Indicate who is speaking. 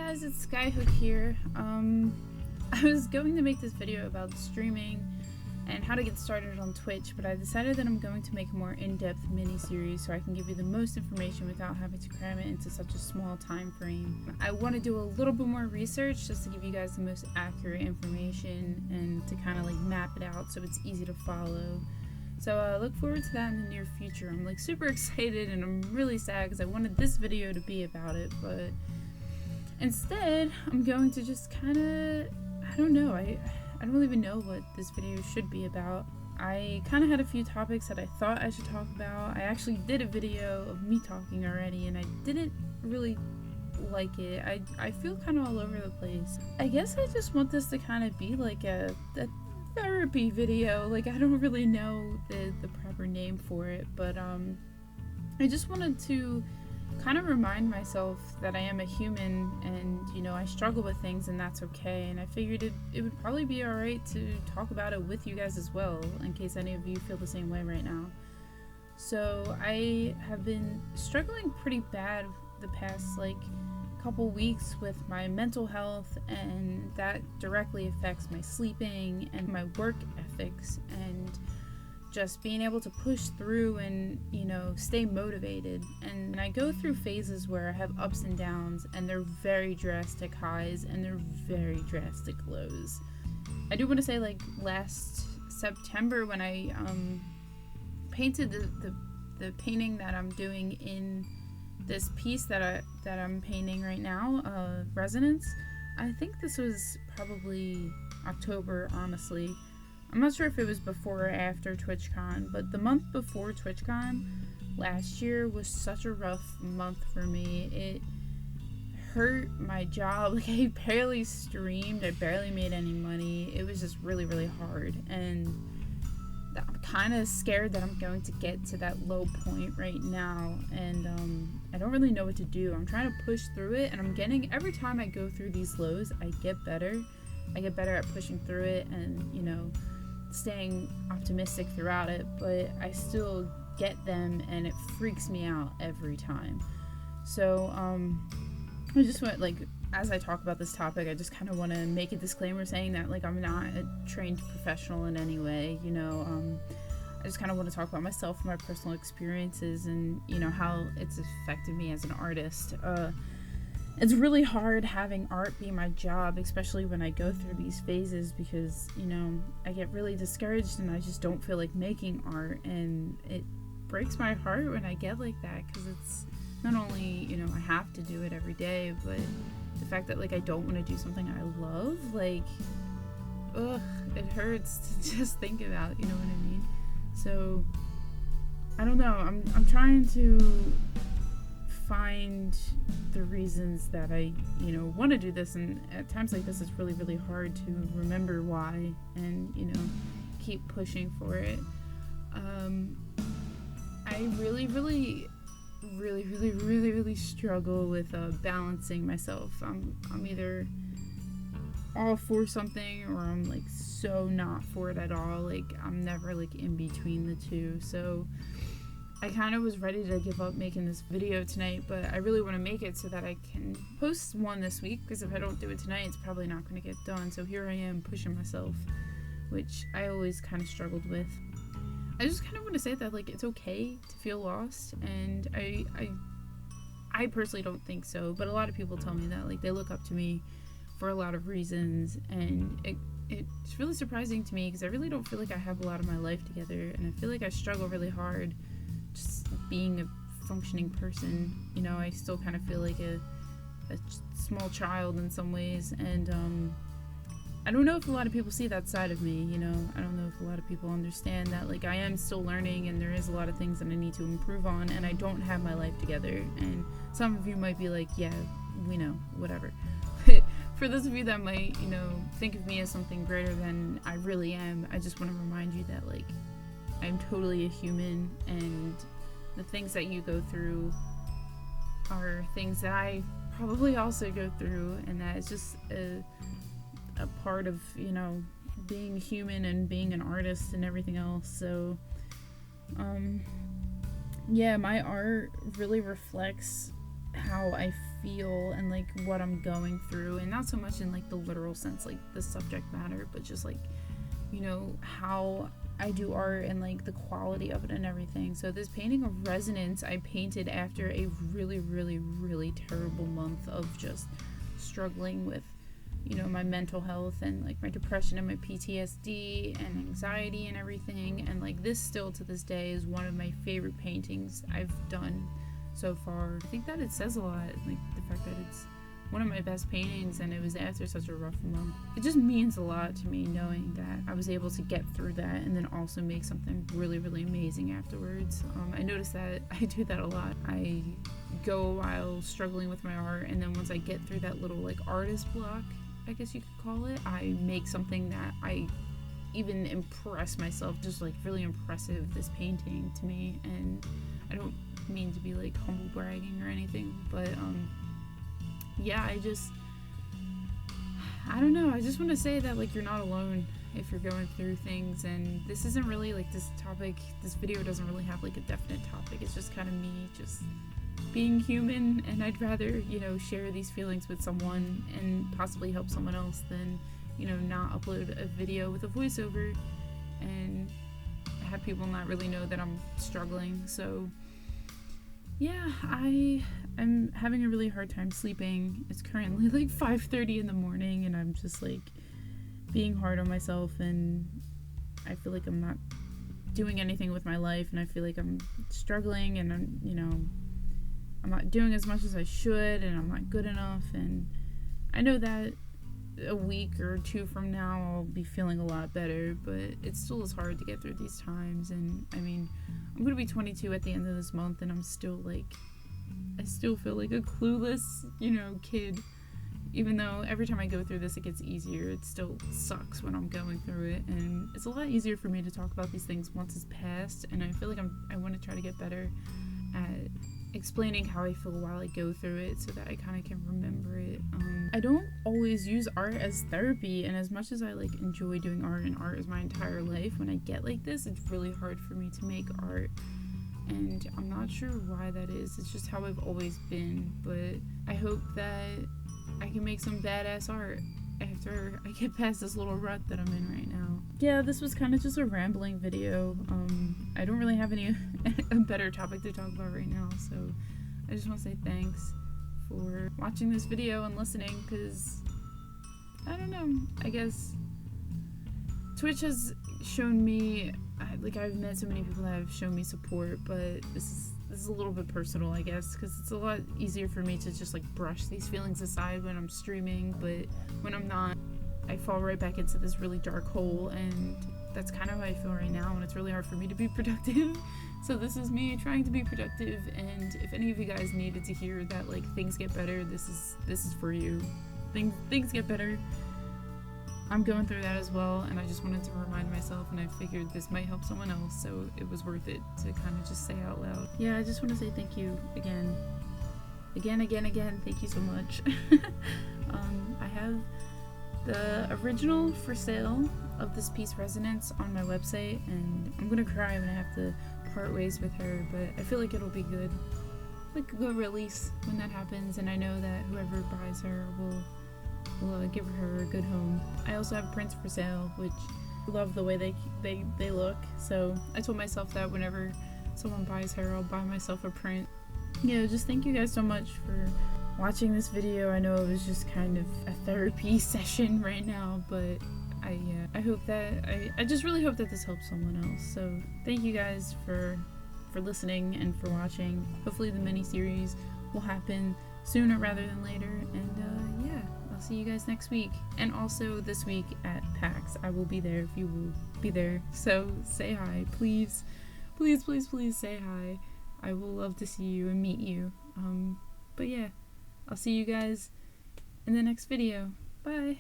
Speaker 1: guys, it's Skyhook here. I was going to make this video about streaming and how to get started on Twitch, but I decided that I'm going to make a more in-depth mini-series so I can give you the most information without having to cram it into such a small time frame. I want to do a little bit more research just to give you guys the most accurate information and to kind of like map it out so it's easy to follow. So look forward to that in the near future. I'm like super excited and I'm really sad because I wanted this video to be about it, but instead I'm going to just kind of, I don't know, I don't even know what this video should be about. I kind of had a few topics that I thought I should talk about. I actually did a video of me talking already and I didn't really like it. I feel kind of all over the place. I guess I just want this to kind of be like a therapy video. Like, I don't really know the proper name for it, but I just wanted to kind of remind myself that I am a human and, you know, I struggle with things and that's okay, and I figured it would probably be alright to talk about it with you guys as well, in case any of you feel the same way right now. So I have been struggling pretty bad the past like couple weeks with my mental health, and that directly affects my sleeping and my work ethics and just being able to push through and, you know, stay motivated. And I go through phases where I have ups and downs, and they're very drastic highs and they're very drastic lows. I do want to say, like, last September when I painted the painting that I'm doing in this piece that I'm painting right now, Resonance. I think this was probably October, honestly. I'm not sure if it was before or after TwitchCon, but the month before TwitchCon last year was such a rough month for me. It hurt my job. Like, I barely streamed, I barely made any money. It was just really, really hard, and I'm kind of scared that I'm going to get to that low point right now, and I don't really know what to do. I'm trying to push through it, and I'm getting, every time I go through these lows, I get better. I get better at pushing through it and, you know, staying optimistic throughout it, but I still get them and it freaks me out every time. So I just want, like, as I talk about this topic, I just kind of want to make a disclaimer saying that, like, I'm not a trained professional in any way, you know. I just kind of want to talk about myself and my personal experiences and, you know, how it's affected me as an artist. It's really hard having art be my job, especially when I go through these phases, because, you know, I get really discouraged and I just don't feel like making art, and it breaks my heart when I get like that, because it's not only, you know, I have to do it every day, but the fact that, like, I don't want to do something I love, like, ugh, it hurts to just think about, you know what I mean? So, I don't know, I'm trying to find the reasons that I, you know, want to do this, and at times like this it's really, really hard to remember why and, you know, keep pushing for it. I really struggle with balancing myself. I'm either all for something or I'm like so not for it at all. Like, I'm never like in between the two. So I kind of was ready to give up making this video tonight, but I really want to make it so that I can post one this week, because if I don't do it tonight, it's probably not going to get done. So here I am pushing myself, which I always kind of struggled with. I just kind of want to say that, like, it's okay to feel lost, and I personally don't think so, but a lot of people tell me that, like, they look up to me for a lot of reasons, and it's really surprising to me because I really don't feel like I have a lot of my life together, and I feel like I struggle really hard just being a functioning person. You know, I still kind of feel like a small child in some ways, and I don't know if a lot of people see that side of me, you know. I don't know if a lot of people understand that, like, I am still learning and there is a lot of things that I need to improve on, and I don't have my life together. And some of you might be like, yeah, we know, whatever. But for those of you that might, you know, think of me as something greater than I really am, I just want to remind you that, like, I'm totally a human, and the things that you go through are things that I probably also go through, and that is just a part of, you know, being human and being an artist and everything else. So yeah, my art really reflects how I feel and like what I'm going through, and not so much in like the literal sense, like the subject matter, but just like, you know, how I do art and like the quality of it and everything. So this painting of Resonance I painted after a really, really, really terrible month of just struggling with, you know, my mental health and like my depression and my PTSD and anxiety and everything. And like this still to this day is one of my favorite paintings I've done so far. I think that it says a lot, like the fact that it's one of my best paintings and it was after such a rough month. It just means a lot to me knowing that I was able to get through that and then also make something really, really amazing afterwards. I noticed that I do that a lot. I go a while struggling with my art, and then once I get through that little like artist block, I guess you could call it, I make something that I even impress myself, just like really impressive, this painting to me. And I don't mean to be like humble bragging or anything, but yeah, I don't know, I just want to say that like you're not alone if you're going through things. And this isn't really like this video doesn't really have like a definite topic. It's just kind of me just being human, and I'd rather, you know, share these feelings with someone and possibly help someone else than, you know, not upload a video with a voiceover and have people not really know that I'm struggling. So yeah, I'm having a really hard time sleeping. It's currently like 5:30 in the morning, and I'm just like being hard on myself, and I feel like I'm not doing anything with my life, and I feel like I'm struggling, and I'm, you know, I'm not doing as much as I should, and I'm not good enough. And I know that a week or two from now I'll be feeling a lot better, but it still is hard to get through these times. And I mean, I'm gonna be 22 at the end of this month, and I still feel like a clueless, you know, kid. Even though every time I go through this it gets easier, it still sucks when I'm going through it, and it's a lot easier for me to talk about these things once it's passed. And I feel like I want to try to get better at explaining how I feel while I go through it, so that I kind of can remember it. I don't always use art as therapy, and as much as I like enjoy doing art, and art is my entire life, when I get like this, it's really hard for me to make art, and I'm not sure why that is. It's just how I've always been, but I hope that I can make some badass art after I get past this little rut that I'm in right now. Yeah, this was kind of just a rambling video. I don't really have a better topic to talk about right now, so I just want to say thanks for watching this video and listening, because I don't know, I guess Twitch has shown me, like, I've met so many people that have shown me support, but this is a little bit personal, I guess, because it's a lot easier for me to just like brush these feelings aside when I'm streaming, but when I'm not, I fall right back into this really dark hole, and that's kind of how I feel right now, and it's really hard for me to be productive. So this is me trying to be productive, and if any of you guys needed to hear that like things get better, this is for you. Things get better. I'm going through that as well, and I just wanted to remind myself, and I figured this might help someone else, so it was worth it to kind of just say out loud. Yeah, I just want to say thank you again. Thank you so much. I have the original for sale of this piece, Resonance, on my website, and I'm gonna cry when I have to part ways with her, but I feel like it'll be good. Like a good release when that happens, and I know that whoever buys her will give her a good home. I also have prints for sale, which I love the way they look, so I told myself that whenever someone buys her, I'll buy myself a print. Yeah, just thank you guys so much for watching this video. I know it was just kind of a therapy session right now, but I hope that I just really hope that this helps someone else. So thank you guys for listening and for watching. Hopefully the mini-series will happen sooner rather than later, and yeah, I'll see you guys next week. And also this week at PAX, I will be there if you will be there. So say hi, please. Please, please, please say hi. I will love to see you and meet you. But yeah, I'll see you guys in the next video. Bye.